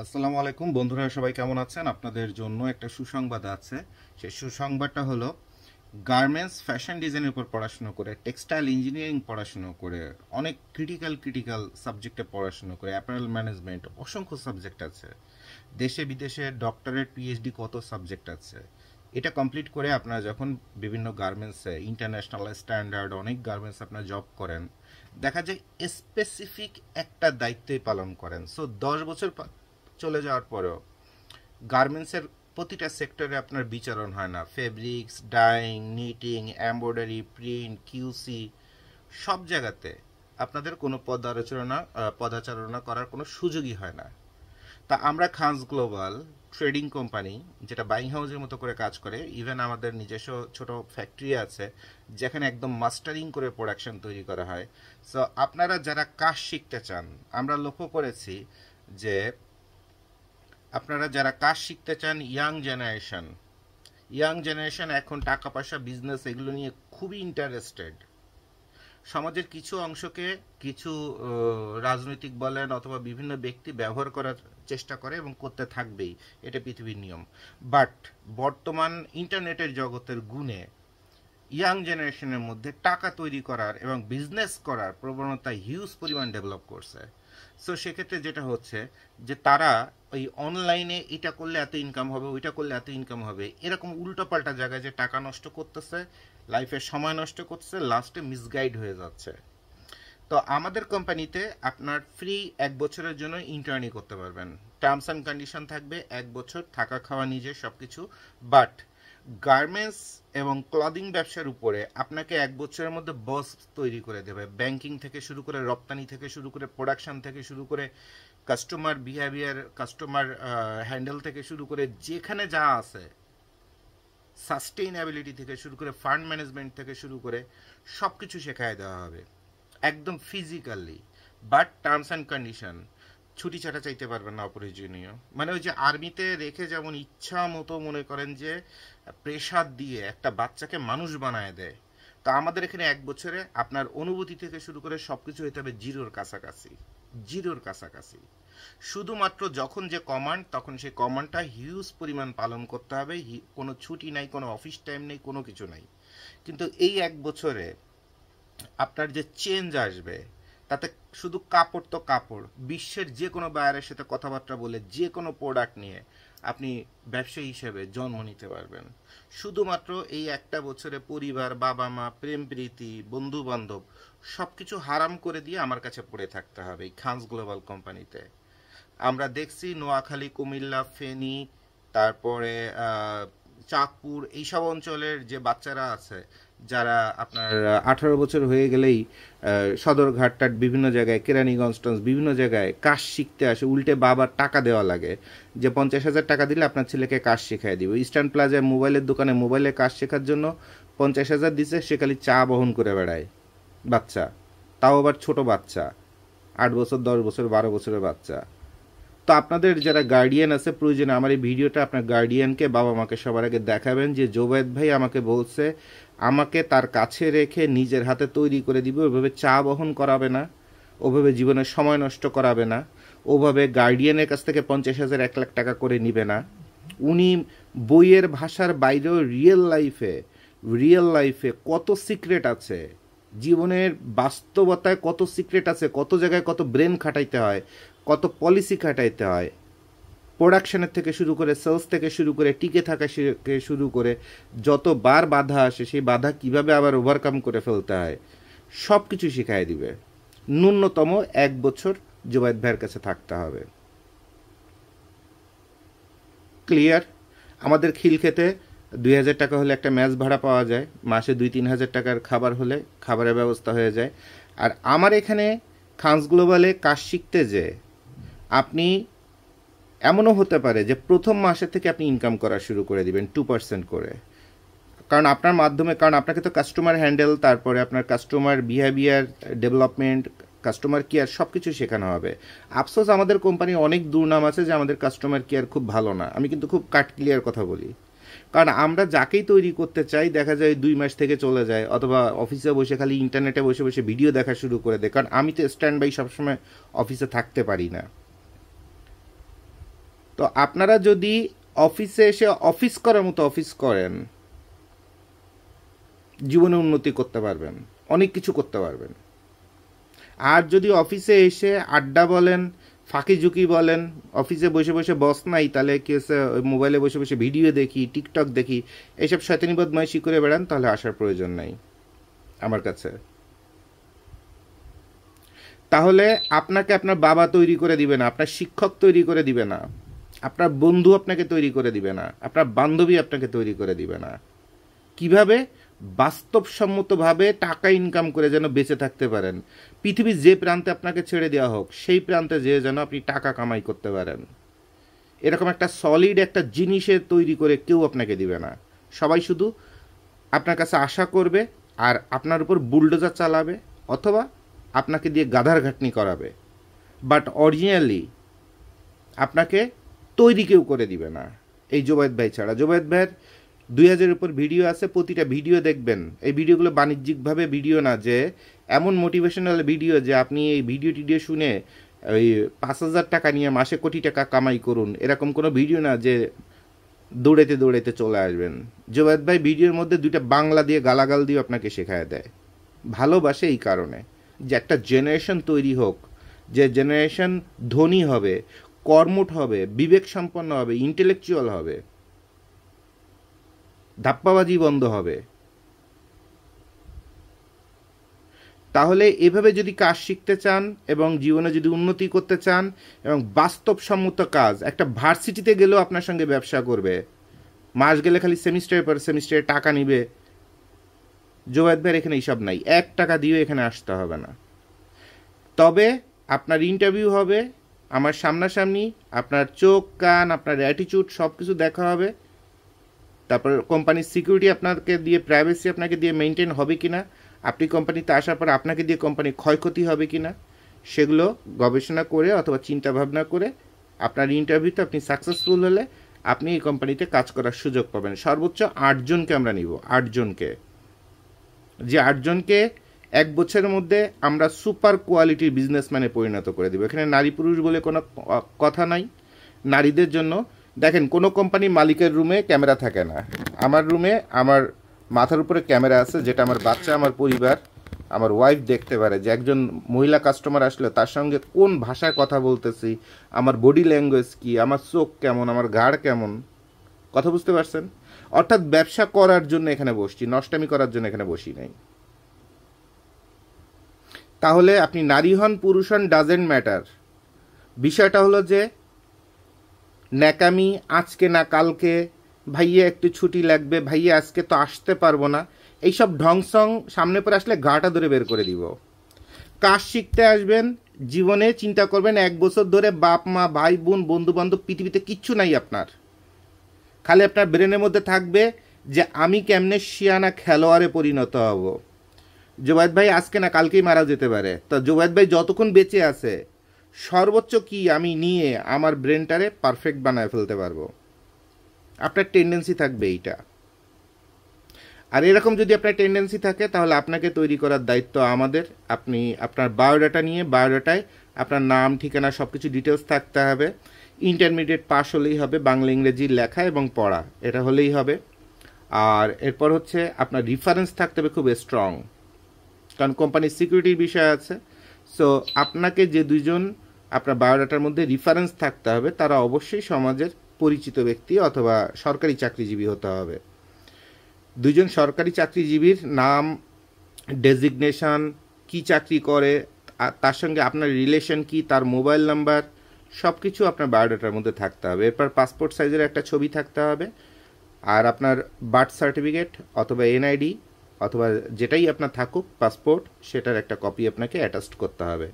আসসালামু আলাইকুম বন্ধুরা, সবাই কেমন আছেন? আপনাদের জন্য একটা সুসংবাদ আছে। সেই সুসংবাদটা হলো, গার্মেন্টস ফ্যাশন ডিজাইনের উপর পড়াশোনা করে, টেক্সটাইল ইঞ্জিনিয়ারিং পড়াশোনা করে, অনেক ক্রিটিক্যাল সাবজেক্টে পড়াশোনা করে, অ্যাপারেল ম্যানেজমেন্ট, অসংখ্য সাবজেক্ট আছে। দেশে বিদেশে ডক্টরেট পিএইচডি কত সাবজেক্ট আছে। এটা কমপ্লিট করে আপনারা যখন বিভিন্ন গার্মেন্টসে ইন্টারন্যাশনাল স্ট্যান্ডার্ড অনেক গার্মেন্টস আপনারা জব করেন, দেখা যায় স্পেসিফিক একটা দায়িত্বই পালন করেন। সো 10 বছর চলে যাওয়ার পরেও গার্মেন্টসের প্রতিটা সেক্টরে আপনার বিচারণ হয় না। Fabrics, dyeing, knitting, embroidery, print, QC, সব জায়গাতে আপনাদের কোনো পদাচারণা করার কোনো সুযোগই হয় না। তা আমরা খানস গ্লোবাল ট্রেডিং কোম্পানি, যেটা বাইং হাউসের মতো করে কাজ করে, ইভেন আমাদের নিজস্ব ছোট ফ্যাক্টরি আছে যেখানে একদম মাস্টারিং করে প্রোডাকশন তৈরি করা হয়। সো আপনারা যারা কাজ শিখতে চান, আমরা লক্ষ্য করেছি যে আপনারা যারা কাজ শিখতে চান, ইয়াং জেনারেশন এখন টাকা পয়সা, বিজনেস এগুলো নিয়ে খুবই ইন্টারেস্টেড। সমাজের কিছু অংশকে কিছু রাজনৈতিক বলেন অথবা বিভিন্ন ব্যক্তি ব্যবহার করার চেষ্টা করে এবং করতে থাকবেই, এটা পৃথিবীর নিয়ম। বাট বর্তমান ইন্টারনেটের জগতের গুণে ইয়াং জেনারেশনের মধ্যে টাকা তৈরি করার এবং বিজনেস করার প্রবণতা হিউজ পরিমাণ ডেভেলপ করছে। সো সেক্ষেত্রে যেটা হচ্ছে যে তারা ওই অনলাইনে এটা করলে এত ইনকাম হবে, ওইটা করলে এত ইনকাম হবে, এরকম উল্টোপাল্টা জায়গায় যে টাকা নষ্ট করতেছে, লাইফের সময় নষ্ট করতেছে, লাস্টে মিসগাইড হয়ে যাচ্ছে। তো আমাদের কোম্পানিতে আপনার ফ্রি 1 বছরের জন্য ইন্টার্নি করতে পারবেন। টার্মস অ্যান্ড কন্ডিশন থাকবে 1 বছর, থাকা খাওয়া নিজে সব কিছু। বাট গার্মেন্টস এবং ক্লদিং ব্যবসার উপরে আপনাকে 1 বছরের মধ্যে বস তৈরি করে দেবে। ব্যাংকিং থেকে শুরু করে, রপ্তানি থেকে শুরু করে, প্রোডাকশন থেকে শুরু করে, কাস্টমার বিহেভিয়ার, কাস্টমার হ্যান্ডেল থেকে শুরু করে, যেখানে যা আছে, সাস্টেইনেবিলিটি থেকে শুরু করে, ফান্ড ম্যানেজমেন্ট থেকে শুরু করে সব কিছু শেখায় দেওয়া হবে একদম physically. But terms and condition, ছুটি ছাটা চাইতে পারবেন না অপ্রয়োজনীয়। মানে ওই যে আর্মিতে রেখে যেমন ইচ্ছা মতো মনে করেন যে প্রেসার দিয়ে একটা বাচ্চাকে মানুষ বানায় দেয়, তো আমাদের এখানে 1 বছরে আপনার অনুভূতি থেকে শুরু করে সব কিছু হইতে হবে জিরোর কাছাকাছি। শুধুমাত্র যখন যে কমান্ড, তখন সেই কমান্ডটা হিউজ পরিমাণ পালন করতে হবে। কোনো ছুটি নাই, কোনো অফিস টাইম নেই, কোনো কিছু নাই। কিন্তু এই 1 বছরে আপনার যে চেঞ্জ আসবে, তাতে শুধু কাপড় তো কাপড়, বিশ্বের যে কোনো বায়ারের সাথে কথাবার্তা বলে যে কোনো প্রোডাক্ট নিয়ে আপনি ব্যবসায়ী হিসেবে জন্ম নিতে পারবেন। শুধুমাত্র এই 1 বছরে পরিবার, বাবা মা, প্রেম প্রীতি, বন্ধু বান্ধব সব কিছু হারাম করে দিয়ে আমার কাছে পড়ে থাকতে হবে এই খানস গ্লোবাল কোম্পানিতে। আমরা দেখছি নোয়াখালী, কুমিল্লা, ফেনী, তারপরে চাঁদপুর, এইসব অঞ্চলের যে বাচ্চারা আছে, যারা আপনার 18 বছর হয়ে গেলেই সদরঘাটটার বিভিন্ন জায়গায়, কেরানীগঞ্জ বিভিন্ন জায়গায় কাজ শিখতে আসে, উল্টে বাবার টাকা দেওয়া লাগে যে 50,000 টাকা দিলে আপনার ছেলেকে কাজ শেখায় দিব। ইস্টার্ন প্লাজায় মোবাইলের দোকানে মোবাইলে কাজ শেখার জন্য 50,000 দিছে, সে খালি চা বহন করে বেড়ায় বাচ্চা, তাও আবার ছোট বাচ্চা, 8 বছর, 10 বছর, 12 বছরের বাচ্চা। তো আপনাদের যারা গার্ডিয়ান আছে, প্রয়োজনে আমার এই ভিডিওটা আপনার গার্ডিয়ানকে, বাবা মাকে সবার আগে দেখাবেন যে জোবায়েদ ভাই আমাকে বলছে আমাকে তার কাছে রেখে নিজের হাতে তৈরি করে দিবে, ওইভাবে চা বহন করাবে না, ওভাবে জীবনের সময় নষ্ট করাবে না, ওভাবে গার্ডিয়ানের কাছ থেকে 50,000, 1 লাখ টাকা করে নিবে না। উনি বইয়ের ভাষার বাইরেও রিয়েল লাইফে কত সিক্রেট আছে, জীবনের বাস্তবতায় কত সিক্রেট আছে, কত জায়গায় কত ব্রেন খাটাইতে হয়, কত পলিসি খাটাইতে হয়, প্রোডাকশনের থেকে শুরু করে, সেলস থেকে শুরু করে, টিকে থাকা থেকে শুরু করে, যতবার বাধা আসে সেই বাধা কিভাবে আবার ওভারকাম করে ফেলতে হয়, সব কিছু শিখাই দিবে। ন্যূনতম 1 বছর জুবায়েদ ভাইয়ের কাছে থাকতে হবে। ক্লিয়ার? আমাদের খিলক্ষেতে 2,000 টাকা হলে একটা ম্যাচ ভাড়া পাওয়া যায়, মাসে 2-3 হাজার টাকার খাবার হলে খাবারের ব্যবস্থা হয়ে যায়। আর আমার এখানে খানস গ্লোবালে কাজ শিখতে যে আপনি, এমনও হতে পারে যে প্রথম মাসের থেকে আপনি ইনকাম করা শুরু করে দিবেন 2% করে। কারণ আপনার মাধ্যমে, কারণ আপনাকে তো কাস্টমার হ্যান্ডেল, তারপরে আপনার customer behaviour development, customer care সব কিছু শেখানো হবে। আফসোস আমাদের কোম্পানির অনেক দুর্নাম আছে যে আমাদের কাস্টমার কেয়ার খুব ভালো না। আমি কিন্তু খুব কাট ক্লিয়ার কথা বলি, কারণ আমরা যাকেই তৈরি করতে চাই দেখা যায় 2 মাস থেকে চলে যায়, অথবা অফিসে বসে খালি ইন্টারনেটে বসে বসে ভিডিও দেখা শুরু করে দেয়, কারণ আমি তো স্ট্যান্ড বাই সবসময় অফিসে থাকতে পারি না। তো আপনারা যদি অফিসে এসে অফিস করার মতো অফিস করেন, জীবনে উন্নতি করতে পারবেন, অনেক কিছু করতে পারবেন। আর যদি অফিসে এসে আড্ডা বলেন, ফাঁকি ঝুঁকি বলেন, অফিসে বসে বসে বস নাই, তাহলে কি হচ্ছে মোবাইলে বসে বসে ভিডিও দেখি, টিকটক দেখি, এইসব শয়তানি বদমাইশি করে বেড়ান, তাহলে আসার প্রয়োজন নাই আমার কাছে। তাহলে আপনাকে আপনার বাবা তৈরি করে দিবে না, আপনার শিক্ষক তৈরি করে দিবে না, আপনার বন্ধু আপনাকে তৈরি করে দিবে না, আপনার বান্ধবী আপনাকে তৈরি করে দিবে না। কিভাবে? বাস্তবসম্মতভাবে টাকা ইনকাম করে যেন বেঁচে থাকতে পারেন, পৃথিবীর যে প্রান্তে আপনাকে ছেড়ে দেওয়া হোক সেই প্রান্তে যেয়ে যেন আপনি টাকা কামাই করতে পারেন। এরকম একটা সলিড একটা জিনিসের তৈরি করে কেউ আপনাকে দিবে না। সবাই শুধু আপনার কাছে আশা করবে আর আপনার উপর বুলডোজার চালাবে অথবা আপনাকে দিয়ে গাধার ঘাটনি করাবে, বাট অরিজিনালি আপনাকে তৈরি কেউ করে দিবে না, এই জোবায়েদ ভাই ছাড়া। জোবায়েদ ভাইয়ের 2000-এর উপর ভিডিও আছে, প্রতিটা ভিডিও দেখবেন। এই ভিডিওগুলো বাণিজ্যিকভাবে ভিডিও না, যে এমন মোটিভেশনাল ভিডিও যে আপনি এই ভিডিও শুনে ওই 5000 টাকা নিয়ে মাসে কোটি টাকা কামাই করুন, এরকম কোনো ভিডিও না যে দৌড়াইতে দৌড়াইতে চলে আসবেন। জোবায়েদ ভাই ভিডিওর মধ্যে 2টা বাংলা দিয়ে গালাগাল দিয়ে আপনাকে শেখায় দেয়, ভালোবাসে এই কারণে যে একটা জেনারেশন তৈরি হোক, যে জেনারেশন ধনী হবে, কর্মঠ হবে, বিবেক সম্পন্ন হবে, ইন্টেলেকচুয়াল হবে, ধাপ্পাবাজি বন্ধ হবে। তাহলে এভাবে যদি কাজ শিখতে চান এবং জীবনে যদি উন্নতি করতে চান এবং বাস্তবসম্মত কাজ, একটা ভার্সিটিতে গেলেও আপনার সঙ্গে ব্যবসা করবে, মাস গেলে খালি সেমিস্টারের পর সেমিস্টারে টাকা নিবে, জোবায়েদ ভাইয়ের এখানে এইসব নাই। 1 টাকা দিয়েও এখানে আসতে হবে না। তবে আপনার ইন্টারভিউ হবে আমার সামনাসামনি, আপনার চোখ কান আপনার অ্যাটিটিউড সব কিছু দেখা হবে। তারপর কোম্পানির সিকিউরিটি আপনাকে দিয়ে, প্রাইভেসি আপনাকে দিয়ে মেনটেন হবে কিনা, আপনি কোম্পানিতে আসার পর আপনাকে দিয়ে কোম্পানির ক্ষয়ক্ষতি হবে কিনা, সেগুলো গবেষণা করে অথবা চিন্তা ভাবনা করে আপনার ইন্টারভিউতে আপনি সাকসেসফুল হলে আপনি এই কোম্পানিতে কাজ করার সুযোগ পাবেন। সর্বোচ্চ 8 জনকে আমরা নিব, 8 জনকে, যে 8 জনকে 1 বছরের মধ্যে আমরা সুপার কোয়ালিটির বিজনেসম্যানে পরিণত করে দেব। এখানে নারী পুরুষ বলে কোনো কথা নাই। নারীদের জন্য দেখেন, কোনো কোম্পানির মালিকের রুমে ক্যামেরা থাকে না, আমার রুমে আমার মাথার উপরে ক্যামেরা আছে, যেটা আমার বাচ্চা, আমার পরিবার, আমার ওয়াইফ দেখতে পারে যে একজন মহিলা কাস্টমার আসলে তার সঙ্গে কোন ভাষায় কথা বলতেছি, আমার বডি ল্যাঙ্গুয়েজ কি, আমার চোখ কেমন, আমার ঘাড় কেমন, কথা বুঝতে পারছেন? অর্থাৎ ব্যবসা করার জন্য এখানে বসছি, নষ্টামি করার জন্য এখানে বসি নাই। তাহলে আপনি নারী হন পুরুষ হন, ডাজেন্ট ম্যাটার। বিষয়টা হলো যে ন্যাকামি, আজকে না কালকে, ভাইয়া একটু ছুটি লাগবে, ভাইয়া আজকে তো আসতে পারবো না, এইসব ঢংসং সামনে পরে আসলে গাটা ধরে বের করে দিব। কাজ শিখতে আসবেন, জীবনে চিন্তা করবেন 1 বছর ধরে বাপ মা ভাই বোন বন্ধু বান্ধব পৃথিবীতে কিচ্ছু নাই আপনার, খালি আপনার ব্রেনের মধ্যে থাকবে যে আমি কেমনে শিয়ানা খেলোয়াড়ে পরিণত হব। জোবায়েদ ভাই আজকে না কালকেই মারা যেতে পারে, তো জোবায়েদ ভাই যতক্ষণ বেঁচে আছে সর্বোচ্চ কি আমি নিয়ে আমার ব্রেনটারে পারফেক্ট বানায় ফেলতে পারবো। আপনার টেন্ডেন্সি থাকবে এইটা। আর এরকম যদি আপনার টেন্ডেন্সি থাকে তাহলে আপনাকে তৈরি করার দায়িত্ব আমাদের। আপনি আপনার বায়োডাটা নিয়ে, বায়োডাটায় আপনার নাম ঠিকানা সব কিছু ডিটেলস থাকতে হবে। ইন্টারমিডিয়েট পাস হলেই হবে, বাংলা ইংরেজি লেখা এবং পড়া, এটা হলেই হবে। আর এরপর হচ্ছে আপনার রিফারেন্স থাকতে হবে খুব স্ট্রং, কারণ কোম্পানির সিকিউরিটির বিষয় আছে। সো আপনাকে যে 2 জন আপনার বায়োডাটার মধ্যে রিফারেন্স থাকতে হবে, তারা অবশ্যই সমাজের পরিচিত ব্যক্তি অথবা সরকারি চাকরিজীবী হতে হবে। 2 জন সরকারি চাকরিজীবীর নাম, ডেজিগনেশন, কি চাকরি করে, তার সঙ্গে আপনার রিলেশন কি, তার মোবাইল নাম্বার, সব কিছু আপনার বায়োডাটার মধ্যে থাকতে হবে। এরপর পাসপোর্ট সাইজের একটা ছবি থাকতে হবে, আর আপনার বার্থ সার্টিফিকেট অথবা এনআইডি অথবা যেটাই আপনার থাকুক পাসপোর্ট, সেটার একটা কপি আপনাকে অ্যাটাচড করতে হবে।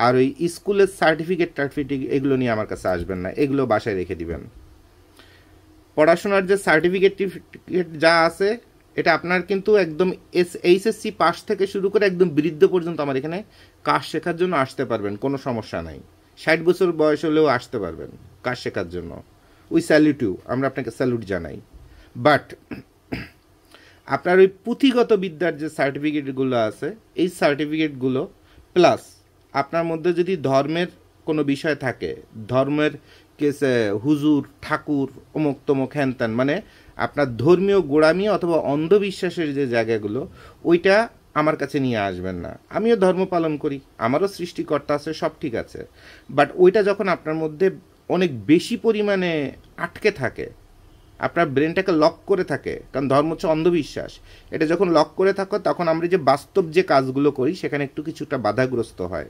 আর ওই স্কুলের সার্টিফিকেট এগুলো নিয়ে আমার কাছে আসবেন না, এগুলো বাসায় রেখে দিবেন। পড়াশোনার যে সার্টিফিকেট যা আছে এটা আপনার কিন্তু একদম এইচএসসি পাস থেকে শুরু করে একদম বৃদ্ধ পর্যন্ত আমার এখানে কাজ শেখার জন্য আসতে পারবেন, কোনো সমস্যা নাই। 60 বছর বয়স হলেও আসতে পারবেন কাজ শেখার জন্য। উই স্যালুট ইউ, আমরা আপনাকে স্যালুট জানাই। বাট আপনার ওই পুঁথিগত বিদ্যার যে সার্টিফিকেটগুলো আছে, এই সার্টিফিকেটগুলো প্লাস আপনার মধ্যে যদি ধর্মের কোনো বিষয় থাকে, ধর্মের কেসে হুজুর ঠাকুর অমুক তমুক হ্যান ত্যান, মানে আপনার ধর্মীয় গোড়ামি অথবা অন্ধবিশ্বাসের যে জায়গাগুলো, ওইটা আমার কাছে নিয়ে আসবেন না। আমিও ধর্ম পালন করি, আমারও সৃষ্টিকর্তা আছে, সব ঠিক আছে, বাট ওইটা যখন আপনার মধ্যে অনেক বেশি পরিমাণে আটকে থাকে, আপনার ব্রেনটাকে লক করে থাকে, কারণ ধর্ম হচ্ছে অন্ধবিশ্বাস, এটা যখন লক করে থাকো তখন আমরা যে বাস্তব যে কাজগুলো করি সেখানে একটু কিছুটা বাধাগ্রস্ত হয়।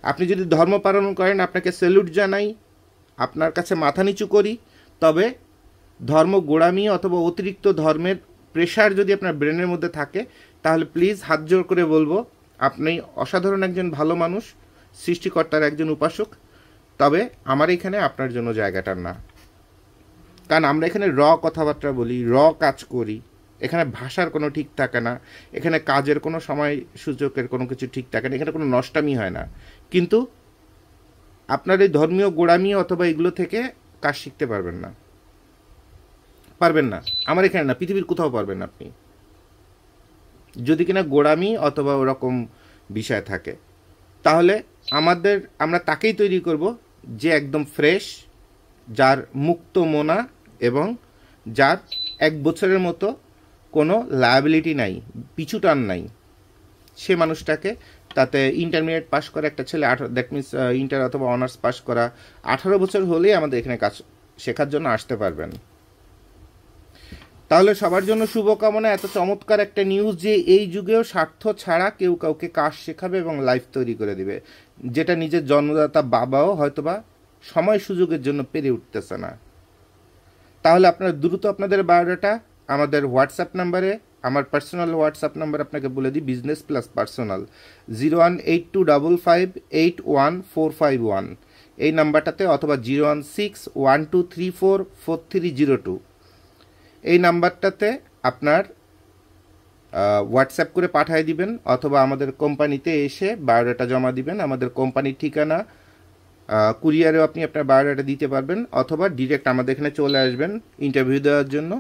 আপনি যদি ধর্ম পালন করেন, আপনাকে স্যালুট জানাই, আপনার কাছে মাথা নিচু করি, তবে ধর্ম গোড়ামি অথবা অতিরিক্ত ধর্মের প্রেশার যদি আপনার ব্রেনের মধ্যে থাকে, তাহলে প্লিজ হাত জোর করে বলবো আপনি অসাধারণ একজন ভালো মানুষ, সৃষ্টিকর্তার একজন উপাসক, তবে আমার এখানে আপনার জন্য জায়গাটা না। কারণ আমরা এখানে কথাবার্তা বলি, কাজ করি, এখানে ভাষার কোনো ঠিক থাকে না, এখানে কাজের কোনো সময় সূচকের কোনো কিছু ঠিক থাকে না, এখানে কোনো নষ্টামি হয় না, কিন্তু আপনার এই ধর্মীয় গোড়ামি অথবা এগুলো থেকে কাজ শিখতে পারবেন না, পারবেন না। আমার এখানে না, পৃথিবীর কোথাও পারবেন না আপনি, যদি কিনা গোড়ামি অথবা ওরকম বিষয় থাকে। তাহলে আমরা তাকেই তৈরি করব যে একদম ফ্রেশ, যার মুক্ত মনা এবং যার 1 বছরের মতো কোনো লায়াবিলিটি নাই, পিছু টান নাই, সে মানুষটাকে, তাতে ইন্টারমিডিয়েট পাস করা একটা ছেলে, দ্যাট মিনস ইন্টার অথবা অনার্স পাস করা 18 বছর হলেই আমাদের এখানে কাজ শেখার জন্য আসতে পারবেন। তাহলে সবার জন্য শুভকামনা। এত চমৎকার একটা নিউজ যে এই যুগেও স্বার্থ ছাড়া কেউ কাউকে কাজ শেখাবে এবং লাইফ তৈরি করে দিবে, যেটা নিজের জন্মদাতা বাবাও হয়তোবা সময় সুযোগের জন্য পেরে উঠতেছে না। তাহলে আপনারা দ্রুত আপনাদের বায়োডাটা আমাদের হোয়াটসঅ্যাপ নাম্বারে, আমার পার্সোনাল হোয়াটসঅ্যাপ নাম্বার আপনাকে বলে দিই, বিজনেস প্লাস পার্সোনাল 0182558141, এই নাম্বারটাতে, অথবা 01612344302, এই নাম্বারটাতে আপনার হোয়াটসঅ্যাপ করে পাঠিয়ে দিবেন, অথবা আমাদের কোম্পানিতে এসে বায়োডাটা জমা দিবেন। আমাদের কোম্পানির ঠিকানা, কুরিয়ারেও আপনি আপনার বায়োডাটা দিতে পারবেন, অথবা ডিরেক্ট আমাদের এখানে চলে আসবেন ইন্টারভিউ দেওয়ার জন্য।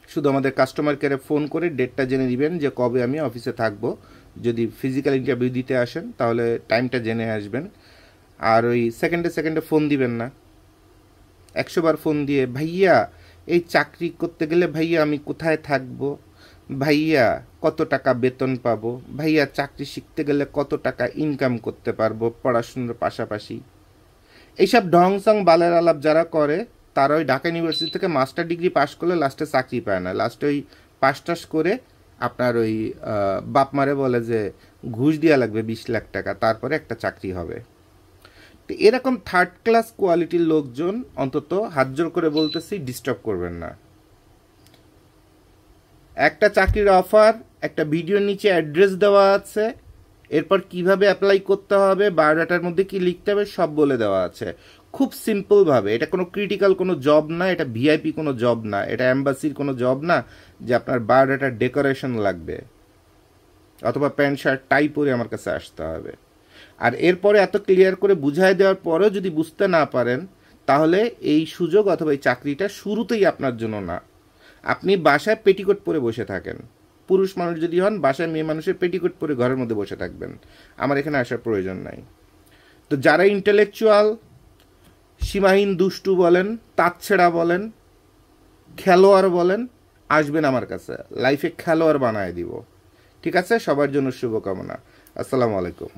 শুধু আমাদের কাস্টমার কেয়ারে ফোন করে ডেটটা জেনে দিবেন যে কবে আমি অফিসে থাকবো। যদি ফিজিক্যাল ইন্টারভিউ দিতে আসেন তাহলে টাইমটা জেনে আসবেন। আর ওই সেকেন্ডে ফোন দিবেন না, 100 বার ফোন দিয়ে ভাইয়া এই চাকরি করতে গেলে ভাইয়া আমি কোথায় থাকবো, ভাইয়া কত টাকা বেতন পাবো, ভাইয়া চাকরি শিখতে গেলে কত টাকা ইনকাম করতে পারবো পড়াশোনার পাশাপাশি, এইসব ঢংসং বালের আলাপ যারা করে, তারা ওই ঢাকা ইউনিভার্সিটি থেকে মাস্টার ডিগ্রি পাশ করলে লাস্টে চাকরি পায় না, লাস্টে ওই পাস টাস করে আপনার ওই বাপ মারে বলে যে ঘুষ দেওয়া লাগবে 20 লাখ টাকা, তারপরে একটা চাকরি হবে। তো এরকম থার্ড ক্লাস কোয়ালিটির লোকজন অন্তত হাত জোর করে বলতেছি ডিস্টার্ব করবেন না। একটা চাকরির অফার, একটা ভিডিওর নিচে অ্যাড্রেস দেওয়া আছে, এরপর কিভাবে অ্যাপ্লাই করতে হবে, বায়োডাটার মধ্যে কি লিখতে হবে সব বলে দেওয়া আছে, খুব সিম্পলভাবে। এটা কোনো ক্রিটিক্যাল কোনো জব না, এটা ভিআইপি কোনো জব না, এটা অ্যাম্বাসির কোনো জব না যে আপনার বায়োডাটার ডেকোরেশন লাগবে অথবা প্যান্ট শার্ট টাই পরে আমার কাছে আসতে হবে। আর এরপরে এত ক্লিয়ার করে বুঝাই দেওয়ার পরেও যদি বুঝতে না পারেন, তাহলে এই সুযোগ অথবা এই চাকরিটা শুরুতেই আপনার জন্য না। আপনি বাসায় পেটিকোট পরে বসে থাকেন, পুরুষ মানুষ যদি হন বাসায় মেয়ে মানুষের পেটিকোট পরে ঘরের মধ্যে বসে থাকবেন, আমার এখানে আসার প্রয়োজন নাই। তো যারা ইন্টেলেকচুয়াল, সীমাহীন দুষ্টু বলেন, তাঁতছেড়া বলেন, খেলোয়াড় বলেন, আসবেন আমার কাছে, লাইফে খেলোয়াড় বানায় দিব। ঠিক আছে, সবার জন্য শুভকামনা। আসসালামু আলাইকুম।